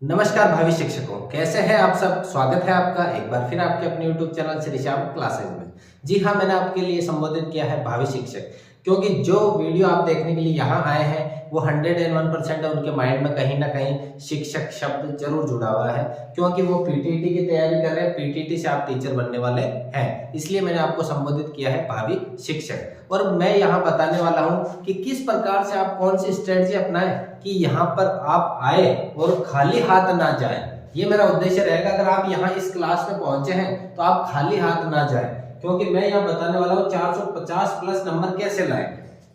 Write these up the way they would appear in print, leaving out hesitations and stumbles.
नमस्कार भावी शिक्षकों, कैसे हैं आप सब। स्वागत है आपका एक बार फिर आपके अपने YouTube channel Shri Shyam classes में। जी हाँ, मैंने आपके लिए संबोधित किया है भावी शिक्षक, क्योंकि जो वीडियो आप देखने के लिए यहाँ आए हैं वो 101% उनके माइंड में कहीं ना कहीं शिक्षक शब्द जरूर जुड़ा हुआ है, क्योंकि वो पीटीटी की तैयारी कर रहे हैं। पीटीटी से आप टीचर बनने वाले हैं, इसलिए मैंने आपको संबोधित किया है भावी शिक्षक। और मैं यहाँ बताने वाला हूँ कि किस प्रकार से आप कौन सी स्ट्रेटजी अपनाएं कि यहाँ पर आप आए और खाली हाथ ना जाएं। ये मेरा उद्देश्य रहेगा। अगर आप यहाँ इस क्लास में पहुंचे हैं तो आप खाली हाथ ना जाएं, क्योंकि मैं यहाँ बताने वाला हूँ 450 प्लस नंबर कैसे लाएं।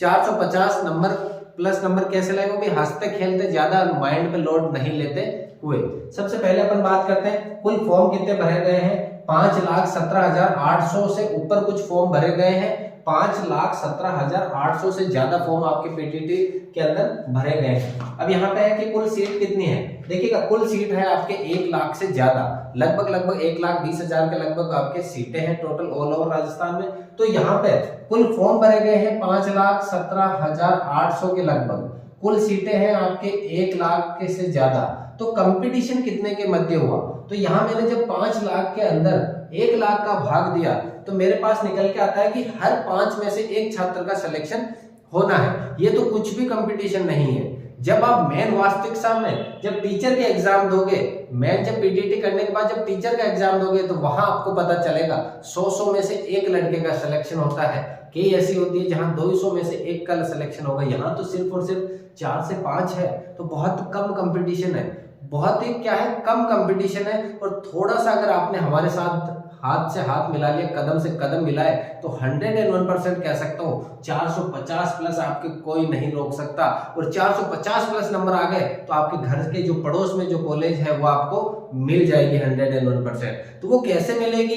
450 नंबर प्लस नंबर कैसे लाएं, वो भी हंसते खेलते, ज्यादा माइंड पे लोड नहीं लेते हुए। सबसे पहले अपन बात करते हैं कुल फॉर्म कितने भरे गए हैं। 5,17,800 से ऊपर कुछ फॉर्म भरे गए हैं। 5,17,800 से ज्यादा फॉर्म आपके पीटीटी के अंदर भरे गए हैं। अब यहाँ पे है कि कुल सीट कितनी है। देखिएगा, कुल सीट है आपके 1 लाख से ज्यादा, लगभग 1,20,000 के लगभग आपके सीटें हैं टोटल ऑल ओवर राजस्थान में। तो यहाँ पे कुल फॉर्म भरे गए हैं 5,17,800 के लगभग। कुल सीटें हैं आपके 1 लाख के से ज्यादा। तो कंपटीशन कितने के मध्य हुआ। तो यहाँ मैंने जब 5 लाख के अंदर 1 लाख का भाग दिया तो मेरे पास निकल के आता है कि हर 5 में से एक छात्र का सिलेक्शन होना है। ये तो कुछ भी कंपटीशन नहीं है। जब आप मेन वास्तविक सामने जब टीचर के एग्जाम दोगे, मेन जब पीटीटी करने के बाद जब टीचर का एग्जाम दोगे, तो वहां आपको पता चलेगा 100 में से एक लड़के का सिलेक्शन होता है। कई ऐसी होती है जहां 200 में से एक का सिलेक्शन होगा। यहाँ तो सिर्फ और सिर्फ 4 से 5 है, तो बहुत कम कंपटीशन है। बहुत ही क्या है, कम कंपटीशन है। और थोड़ा सा अगर आपने हमारे साथ हाथ से हाथ मिला लिया, कदम से कदम मिलाए, तो 101% कह सकता हूँ 450 प्लस आपके कोई नहीं रोक सकता। और 450 प्लस नंबर आ गए तो आपके घर के जो पड़ोस में जो कॉलेज है वो आपको मिल जाएगी 101%। तो वो कैसे मिलेगी,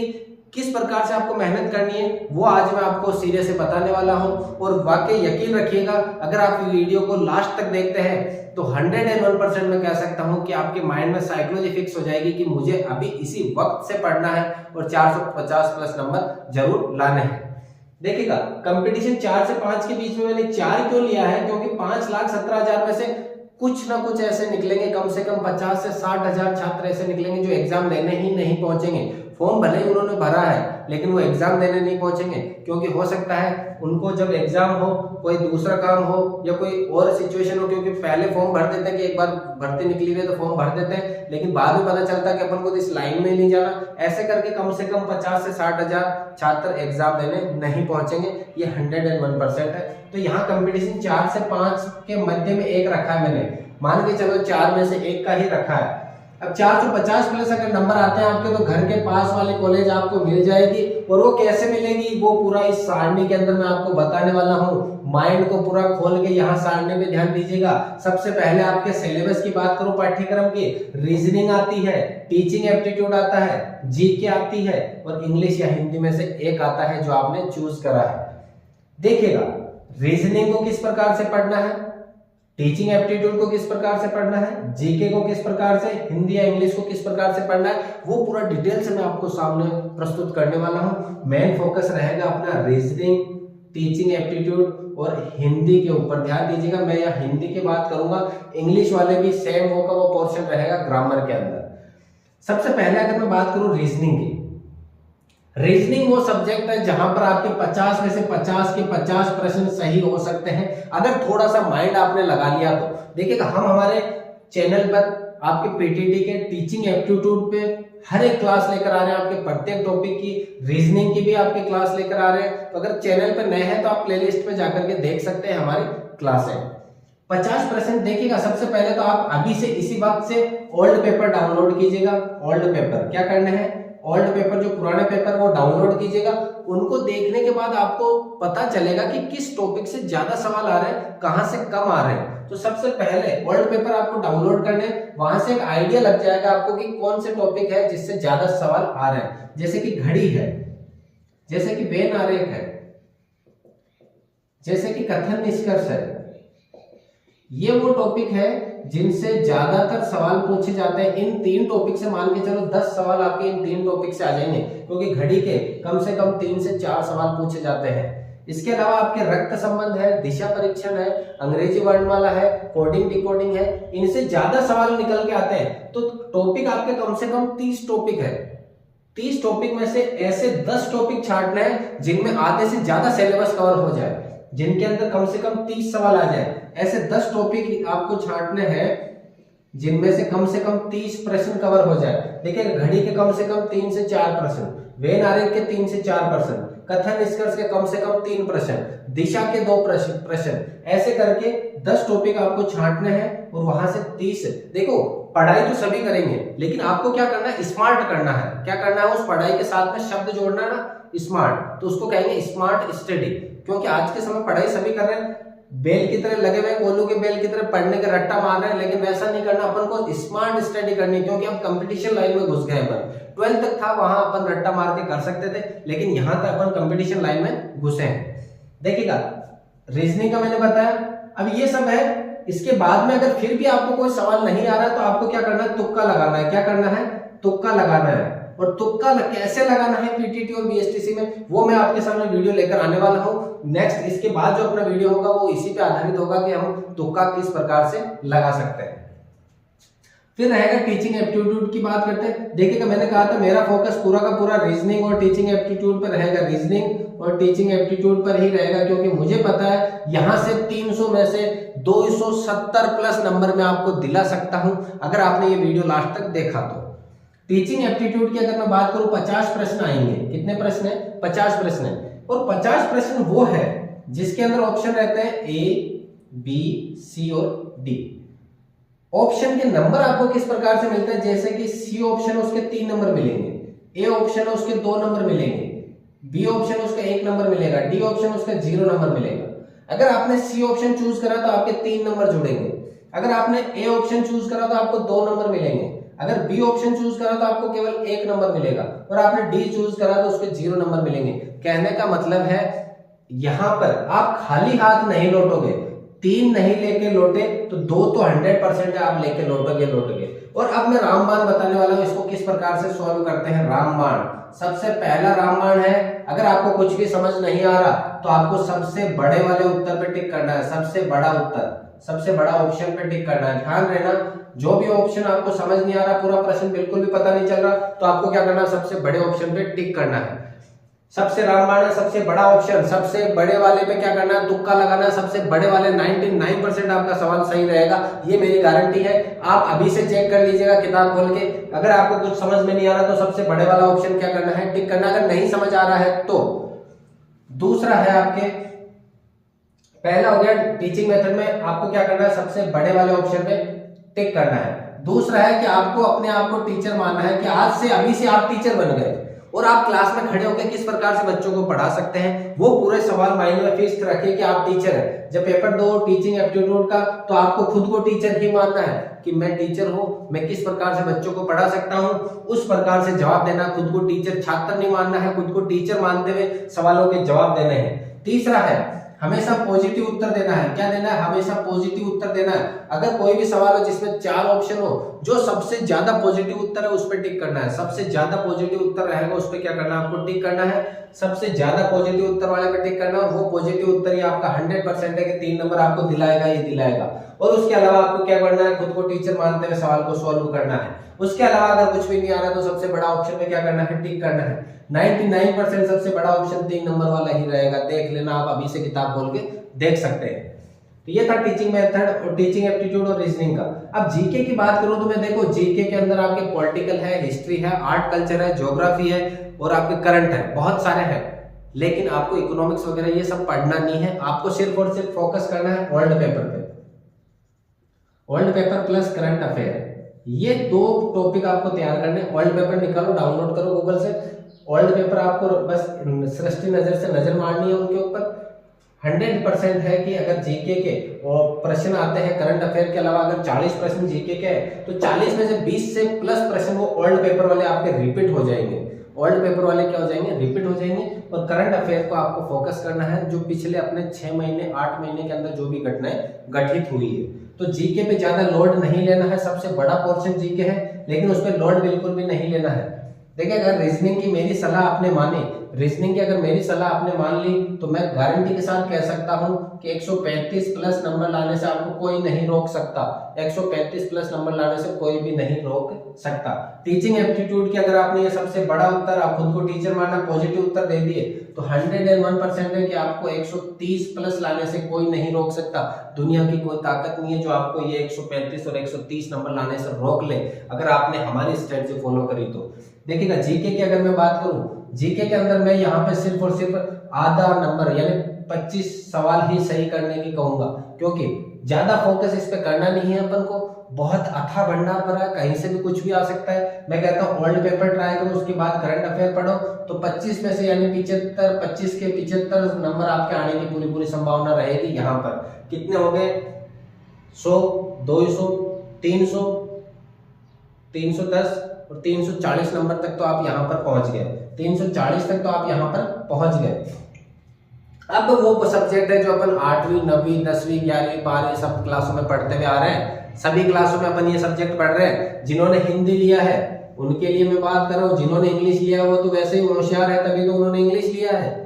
किस प्रकार से आपको मेहनत करनी है, वो आज मैं आपको सीधे से बताने वाला हूं। और वाकई यकीन रखिएगा, अगर आप वीडियो को लास्ट तक देखते हैं तो 101% मैं कह सकता हूं कि आपके माइंड में साइकोलॉजी फिक्स हो जाएगी कि मुझे अभी इसी वक्त से पढ़ना है और 450 प्लस नंबर जरूर लाने हैं। देखिएगा, कंपटीशन 4 से 5 के बीच में मैंने 4 क्यों लिया है, क्योंकि 5,17,000 में से कुछ ना कुछ ऐसे निकलेंगे, कम से कम 50 से 60,000 छात्र ऐसे निकलेंगे जो एग्जाम देने ही नहीं पहुंचेंगे। फॉर्म भले ही उन्होंने भरा है, लेकिन वो एग्जाम देने नहीं पहुंचेंगे, क्योंकि हो सकता है उनको जब एग्जाम हो, कोई दूसरा काम हो या कोई और सिचुएशन हो। क्योंकि पहले फॉर्म भर देते हैं कि एक बार भर्ती निकली हुई तो फॉर्म भर देते हैं, लेकिन बाद में पता चलता है कि अपन को इस लाइन में नहीं जाना। ऐसे करके कम से कम 50 से 60,000 छात्र एग्जाम देने नहीं पहुंचेंगे। ये 101% है। तो यहाँ कंपटीशन 4 से 5 के मध्य में एक रखा है मैंने, मान के चलो 4 में से एक का ही रखा है। अब 450 प्लस अगर नंबर आते हैं आपके, तो घर के पास वाली कॉलेज आपको मिल जाएगी। और वो कैसे मिलेगी, वो पूरा इस सारणी के अंदर मैं आपको बताने वाला हूँ। माइंड को पूरा खोल के यहाँ सारणी पे ध्यान दीजिएगा। सबसे पहले आपके सिलेबस की बात करूं, पाठ्यक्रम की, रीजनिंग आती है, टीचिंग एप्टीट्यूड आता है, जीके आती है, और इंग्लिश या हिंदी में से एक आता है जो आपने चूज करा है। देखिएगा, रीजनिंग को किस प्रकार से पढ़ना है, टीचिंग एप्टीट्यूड को किस प्रकार से पढ़ना है, जीके को किस प्रकार से, हिंदी या इंग्लिश को किस प्रकार से पढ़ना है, वो पूरा डिटेल से मैं आपको सामने प्रस्तुत करने वाला हूं। मेन फोकस रहेगा अपना रीजनिंग, टीचिंग एप्टीट्यूड और हिंदी के ऊपर। ध्यान दीजिएगा, मैं यहाँ हिंदी की बात करूंगा, इंग्लिश वाले भी सेम वो का वो पोर्शन रहेगा ग्रामर के अंदर। सबसे पहले अगर मैं बात करूं रीजनिंग की, रीजनिंग वो सब्जेक्ट है जहां पर आपके 50 में से 50 के 50 प्रश्न सही हो सकते हैं, अगर थोड़ा सा माइंड आपने लगा लिया तो। देखिएगा, हम हमारे चैनल पर आपके पीटीटी के टीचिंग एप्टीट्यूड पे हर एक क्लास लेकर आ रहे हैं। आपके प्रत्येक टॉपिक की, रीजनिंग की भी आपके क्लास लेकर आ रहे हैं। तो अगर चैनल पर नए हैं तो आप प्लेलिस्ट पे जाकर के देख सकते हैं हमारी क्लासें। 50% देखिएगा, सबसे पहले तो आप अभी से इसी वक्त से ओल्ड पेपर डाउनलोड कीजिएगा। ओल्ड पेपर क्या करने हैं, ओल्ड पेपर जो पुराने पेपर वो डाउनलोड कीजिएगा। उनको देखने के बाद आपको पता चलेगा कि किस टॉपिक से ज्यादा सवाल आ रहे हैं, कहां से कम आ रहे हैं। तो सबसे पहले ओल्ड पेपर आपको डाउनलोड करने, वहां से एक आइडिया लग जाएगा आपको कि कौन से टॉपिक है जिससे ज्यादा सवाल आ रहे हैं। जैसे कि घड़ी है, जैसे कि वेन आरेख है, जैसे कि कथन निष्कर्ष है। ये वो टॉपिक है जिनसे ज्यादातर सवाल पूछे जाते हैं। इन 3 टॉपिक से मान के चलो 10 सवाल आपके इन 3 टॉपिक से आ जाएंगे, क्योंकि घड़ी के कम से कम 3 से 4 सवाल पूछे जाते हैं। इसके अलावा आपके रक्त संबंध है, दिशा परीक्षण है, अंग्रेजी वर्णमाला है, कोडिंग डिकोडिंग है, इनसे ज्यादा सवाल निकल के आते हैं। तो टॉपिक आपके कम से कम 30 टॉपिक है। 30 टॉपिक में से ऐसे 10 टॉपिक छांटने हैं जिनमें आधे से ज्यादा सिलेबस कवर हो जाए, जिनके अंदर कम से कम 30 सवाल आ जाए। ऐसे 10 टॉपिक आपको छांटने हैं जिनमें से कम 30 प्रश्न कवर हो जाए। देखिए, घड़ी के कम से कम 3 से 4 प्रश्न, वेन आरेख के 3 से 4 प्रश्न, कथन निष्कर्ष के कम से कम 3 प्रश्न, दिशा के 2 प्रश्न, ऐसे करके 10 टॉपिक आपको छांटने हैं और वहां से 30। देखो, पढ़ाई तो सभी करेंगे, लेकिन आपको क्या करना है, स्मार्ट करना है। क्या करना है, उस पढ़ाई के साथ में शब्द जोड़ना है ना, स्मार्ट, तो उसको कहेंगे स्मार्ट स्टडी। क्योंकि आज के समय पढ़ाई सभी कर रहे हैं, बेल की तरह लगे हुए, कोल्हू के बेल की तरह पढ़ने का रट्टा मार रहे हैं, लेकिन वैसा नहीं करना। अपन को स्मार्ट स्टडी करनी, क्योंकि हम कंपटीशन लाइन में घुस गए। अपन 12th तक था, वहां अपन रट्टा मार के कर सकते थे, लेकिन यहां तक अपन कंपटीशन लाइन में घुसे हैं। देखिएगा, रीजनिंग का मैंने बताया, अब ये सब है। इसके बाद में अगर फिर भी आपको कोई सवाल नहीं आ रहा है तो आपको क्या करना है, तुक्का लगाना है। क्या करना है, तुक्का लगाना है। और तुक्का कैसे लगाना है पीटीटी और बीएसटीसी में, वो मैं आपके सामने वीडियो लेकर आने वाला हूं नेक्स्ट। इसके बाद जो अपना वीडियो होगा वो इसी पे आधारित होगा कि हम तुक्का किस प्रकार से लगा सकते हैं। फिर रहेगा टीचिंग एप्टीट्यूड की बात करते हैं। देखिएगा, मैंने कहा था मेरा फोकस पूरा का पूरा रीजनिंग और टीचिंग एप्टीट्यूड पर रहेगा। रीजनिंग और टीचिंग एप्टीट्यूड पर ही रहेगा, क्योंकि मुझे पता है यहां से 300 में से 270 प्लस नंबर मैं आपको दिला सकता हूं अगर आपने ये वीडियो लास्ट तक देखा तो। टीचिंग एप्टीट्यूड की अगर मैं बात करूं, 50 प्रश्न आएंगे। कितने प्रश्न है, 50 प्रश्न है। और 50 प्रश्न वो है जिसके अंदर ऑप्शन रहते हैं ए, बी, सी और डी। ऑप्शन के नंबर आपको किस प्रकार से मिलते हैं, जैसे कि सी ऑप्शन उसके 3 नंबर मिलेंगे, ए ऑप्शन है उसके 2 नंबर मिलेंगे, बी ऑप्शन उसका 1 नंबर मिलेगा, डी ऑप्शन उसका 0 नंबर मिलेगा। अगर आपने सी ऑप्शन चूज करा तो आपके 3 नंबर जुड़ेंगे। अगर आपने ए ऑप्शन चूज करा तो आपको 2 नंबर मिलेंगे। अगर बी ऑप्शन चूज करा तो आपको केवल 1 नंबर मिलेगा, और आपने डी चूज करा तो उसके 0 नंबर मिलेंगे। कहने का मतलब है यहां पर आप खाली हाथ नहीं लौटोगे। 3 नहीं लेके लौटे तो 2 तो 100% है, आप लेके लौटोगे। और अब मैं रामबाण बताने वाला हूं, इसको किस प्रकार से सॉल्व करते हैं। रामबाण, सबसे पहला रामबाण है, अगर आपको कुछ भी समझ नहीं आ रहा तो आपको सबसे बड़े वाले उत्तर पे टिक करना है। सबसे बड़ा उत्तर, सबसे बड़ा ऑप्शन पे टिक करना है। ध्यान रहना, जो भी ऑप्शन आपको समझ नहीं आ रहा, पूरा प्रश्न बिल्कुल भी पता नहीं चल रहा, तो आपको क्या करना है, सबसे बड़े ऑप्शन पे टिक करना है। सबसे रामबाण है, सबसे बड़ा ऑप्शन, सबसे बड़े वाले पे क्या करना है, तुक्का लगाना है। सबसे बड़े वाले 99% आपका सवाल सही रहेगा, ये मेरी गारंटी है। आप अभी से चेक कर लीजिएगा किताब खोल के। अगर आपको कुछ समझ में नहीं आ रहा तो सबसे बड़े वाला ऑप्शन क्या करना है, टिक करना। अगर नहीं समझ आ रहा है तो दूसरा है आपके, पहला हो गया टीचिंग मेथड में आपको क्या करना है, सबसे बड़े वाले ऑप्शन पे टिक करना है। दूसरा है कि आपको अपने आप को टीचर मानना है, कि आज से अभी से आप टीचर बन गए और आप क्लास में खड़े होकर किस प्रकार से बच्चों को पढ़ा सकते हैं, वो पूरे सवाल माइंड में फिक्स रखिए कि आप टीचर हैं। जब पेपर दो टीचिंग एप्टीट्यूड का, तो आपको खुद को टीचर ही मानना है कि मैं टीचर हूं, मैं किस प्रकार से बच्चों को पढ़ा सकता हूं, उस प्रकार से जवाब देना। खुद को टीचर छात्र नहीं मानना है, खुद को टीचर मानते हुए सवालों के जवाब देने हैं। तीसरा है हमेशा पॉजिटिव उत्तर देना है। क्या देना है, हमेशा पॉजिटिव उत्तर देना है। अगर कोई भी सवाल हो जिसमें 4 ऑप्शन हो, जो सबसे ज्यादा पॉजिटिव उत्तर है उस पर टिक करना है। सबसे ज्यादा पॉजिटिव उत्तर रहेगा उस पर क्या करना है, आपको टिक करना है। सबसे ज्यादा पॉजिटिव उत्तर वाले पे टिक करना है, और वो पॉजिटिव उत्तर ही आपका 100% है कि 3 नंबर आपको दिलाएगा ही दिलाएगा। और उसके अलावा आपको क्या करना है, खुद को टीचर मानते हुए सवाल को सॉल्व करना है। उसके अलावा अगर कुछ भी नहीं आ रहा तो सबसे बड़ा ऑप्शन पे क्या करना है, टिक करना है। 99% सबसे बड़ा ऑप्शन 3 नंबर वाला ही रहेगा। देख लेना, आप अभी से किताब खोल के देख सकते हैं। तो ये था टीचिंग मेथड और टीचिंग एप्टीट्यूड और रीजनिंग का। अब जीके की बात करूं तो मैं देखो, जीके के अंदर आपके पॉलिटिकल है, हिस्ट्री है, आर्ट कल्चर है, ज्योग्राफी है और आपके करंट है, बहुत सारे हैं। लेकिन आपको इकोनॉमिक्स वगैरह ये सब पढ़ना नहीं है, आपको सिर्फ और सिर्फ फोकस करना है ओल्ड पेपर पे। Old paper plus current affair, ये 2 टॉपिक आपको तैयार करने। ओल्ड पेपर निकालो, डाउनलोड करो गूगल से। ओल्ड पेपर आपको बस सृष्टि नजर से नजर मारनी है उनके ऊपर। 100% है कि अगर जीके के प्रश्न आते हैं करंट अफेयर के अलावा, अगर 40 प्रश्न जीके के हैं तो 40 में से 20 से प्लस प्रश्न वो ओल्ड पेपर वाले आपके रिपीट हो जाएंगे। ओल्ड पेपर वाले क्या हो जाएंगे, रिपीट हो जाएंगे। और करंट अफेयर को आपको फोकस करना है, जो पिछले अपने 6 महीने 8 महीने के अंदर जो भी घटनाएं घटित हुई है। तो जीके पे ज्यादा लोड नहीं लेना है। सबसे बड़ा पोर्शन जीके है, लेकिन उस पर लोड बिल्कुल भी नहीं लेना है। देखिए, अगर रीजनिंग की मेरी सलाह आपने मानी रीजनिंग की अगर मेरी सलाह आपने मान ली तो मैं गारंटी के साथ कह सकता हूं कि 135 प्लस नंबर लाने से आपको कोई नहीं रोक सकता। 135 प्लस नंबर लाने से कोई भी नहीं रोक सकता। टीचिंग एप्टीट्यूड की अगर आपने ये सबसे बड़ा उत्तर, आप खुद को टीचर मानना, पॉजिटिव उत्तर दे दिए तो 101% है कि आपको 130 प्लस लाने से कोई नहीं रोक सकता। दुनिया की कोई ताकत नहीं है जो आपको ये 135 और 130 नंबर लाने से रोक ले, अगर आपने हमारी स्ट्रेटजी फॉलो करी तो। देखिएगा जीके की अगर मैं बात करूं, जीके के अंदर मैं यहाँ पे सिर्फ और सिर्फ आधा नंबर यानी 25 सवाल ही सही करने की कहूंगा, क्योंकि ज्यादा फोकस इस पे करना नहीं है अपन को। बहुत अथाह भंडार भरा है, कहीं से भी कुछ भी आ सकता है। मैं कहता हूँ ओल्ड पेपर ट्राई करो, उसके बाद करंट अफेयर पढ़ो, तो 25 में से यानी 25 के 75 नंबर आपके आने की पूरी पूरी संभावना रहेगी। यहाँ पर कितने हो गए? 100, 200, 300, 310 और 340 नंबर तक तो आप यहाँ पर पहुंच गए। 340 तक तो आप यहाँ पर पहुंच गए। अब वो सब्जेक्ट है जो अपन 8वीं 9वीं 10वीं 11वीं 12वीं सब क्लासों में पढ़ते हुए आ रहे हैं। सभी क्लासों में अपन ये सब्जेक्ट पढ़ रहे हैं। जिन्होंने हिंदी लिया है उनके लिए मैं बात कर रहा हूँ, जिन्होंने इंग्लिश लिया है वो तो वैसे ही होशियार है, तभी तो उन्होंने इंग्लिश लिया है।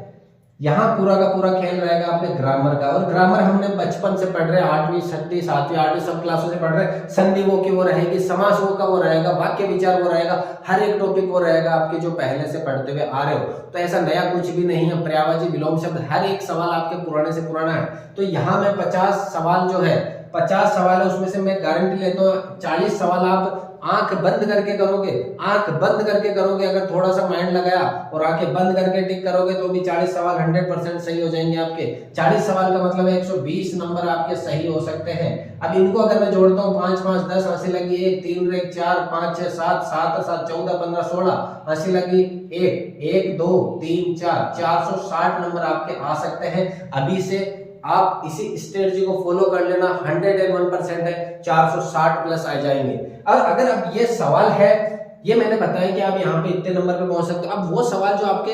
यहाँ पूरा का पूरा खेल रहेगा आपके ग्रामर का, और ग्रामर हमने बचपन से पढ़ रहे हैं, 8वीं 6वीं 7वीं 8वीं सब क्लासों से पढ़ रहे हैं। संधि वो की वो रहेगी, समास वो का वो रहेगा, वाक्य विचार वो रहेगा, हर एक टॉपिक वो रहेगा आपके जो पहले से पढ़ते हुए आ रहे हो। तो ऐसा नया कुछ भी नहीं है। पर्यायवाची विलोम शब्द हर एक सवाल आपके पुराने से पुराना है। तो यहाँ में 50 सवाल जो है, 50 सवाल है उसमें से मैं गारंटी लेता हूँ 40 सवाल आप आंख बंद करके करोगे। आंख बंद करके करोगे, अगर थोड़ा सा माइंड लगाया और आंखें बंद करके टिक करोगे तो भी 40 सवाल 100% सही हो जाएंगे आपके। 40 सवाल का मतलब है 120 नंबर आपके सही हो सकते हैं। अब इनको अगर मैं जोड़ता हूँ 5 5 10 हंसी लगी 1 3 1 4 5 6 7 7 7 14 15 16 हंसी लगी 1 1 2 3 4 460 नंबर आपके आ सकते हैं। अभी से आप इसी स्ट्रेटजी को फॉलो कर लेना, 101% है, 460 प्लस आ जाएंगे। और अगर अब ये सवाल है, ये मैंने बताया कि आप यहाँ पे इतने नंबर पे पहुंच सकते हो। अब वो सवाल जो आपके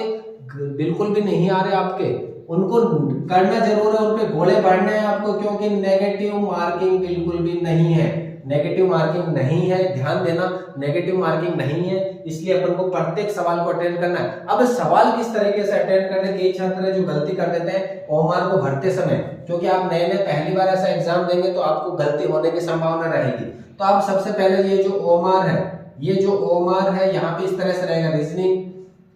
बिल्कुल भी नहीं आ रहे आपके, उनको करना जरूर है, उनपे घोड़े बढ़ने हैं आपको, क्योंकि नेगेटिव मार्किंग बिल्कुल भी नहीं है। नेगेटिव मार्किंग नहीं है, ध्यान देना, नेगेटिव मार्किंग नहीं है, इसलिए अपन को प्रत्येक सवाल को अटेंड करना है। अब सवाल किस तरीके से अटेंड करने, कई छात्र जो गलती कर देते हैं ओमार को भरते समय, क्योंकि आप नए नए पहली बार ऐसा एग्जाम देंगे तो आपको गलती होने की संभावना रहेगी। तो आप सबसे पहले ये जो ओमार है, ये जो ओमार है यहाँ पे इस तरह से रहेगा, रीजनिंग,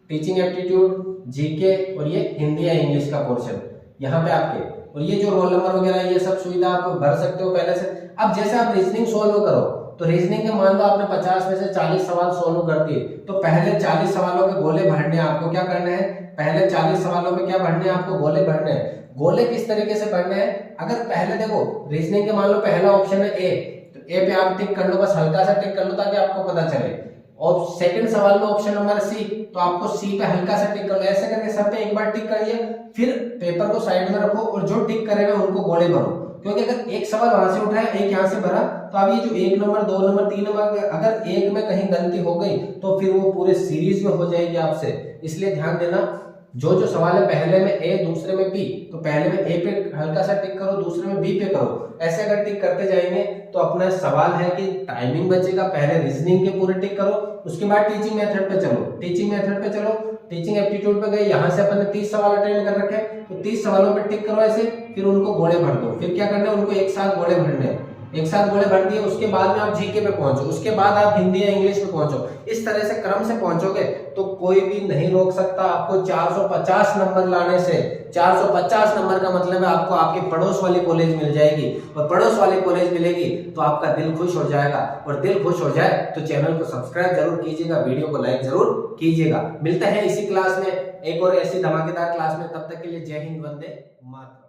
टीचिंग एप्टीट्यूड, जीके और ये हिंदी या इंग्लिश का पोर्शन यहाँ पे आपके, और ये जो रोल नंबर वगैरह ये सब सुविधा आप भर सकते हो पहले से। अब जैसे आप रीजनिंग सोल्व करो तो रीजनिंग के मान लो आपने 50 में से 40 सवाल सोल्व कर दिए, तो पहले 40 सवालों के गोले भरने आपको क्या करना है, पहले 40 सवालों पे क्या भरने हैं आपको, गोले भरने हैं। गोले किस तरीके से भरने हैं, अगर पहले देखो रीजनिंग के मान लो पहला ऑप्शन है ए, तो ए पे आप टिक कर लो, बस हल्का सा टिक कर लो ताकि आपको पता चले। और सेकंड सवाल में ऑप्शन नंबर सी, तो आपको सी पे हल्का सा टिक कर लो। ऐसे करके सब पे एक बार टिक कर लिया, फिर पेपर को साइड में रखो और जो टिक करेगा उनको गोले भरो, क्योंकि अगर एक सवाल वहां से उठाया एक यहाँ से भरा तो अब ये जो 1 नंबर 2 नंबर 3 नंबर अगर एक में कहीं गलती हो गई तो फिर वो पूरे सीरीज में हो जाएगी आपसे। इसलिए ध्यान देना, जो सवाल है पहले में ए दूसरे में बी, तो पहले में ए पे हल्का सा टिक करो, दूसरे में बी पे करो। ऐसे अगर टिक करते जाएंगे तो अपना सवाल है कि टाइमिंग बचेगा। पहले रीजनिंग के पूरे टिक करो, उसके बाद टीचिंग मेथड पे चलो, टीचिंग मेथड पे चलो, टीचिंग एप्टीट्यूड पे गए, यहाँ से अपन ने 30 सवाल अटेंड कर रखे, तो 30 सवालों पे टिक करो ऐसे, फिर उनको घोड़े भर दो। फिर क्या करना है, उनको एक साथ घोड़े भरने हैं, एक साथ घोड़े भर दिए, उसके बाद में आप जीके पे पहुंचो, उसके बाद आप हिंदी या इंग्लिश पे पहुंचो। इस तरह से क्रम से पहुंचोगे तो कोई भी नहीं रोक सकता आपको 450 नंबर लाने से। 450 नंबर का मतलब है आपको आपके पड़ोस वाली कॉलेज मिल जाएगी, और पड़ोस वाली कॉलेज मिलेगी तो आपका दिल खुश हो जाएगा। और दिल खुश हो जाए तो चैनल को सब्सक्राइब जरूर कीजिएगा, वीडियो को लाइक जरूर कीजिएगा। मिलते हैं इसी क्लास में एक और ऐसी धमाकेदार क्लास में, तब तक के लिए जय हिंद, वंदे मातरम।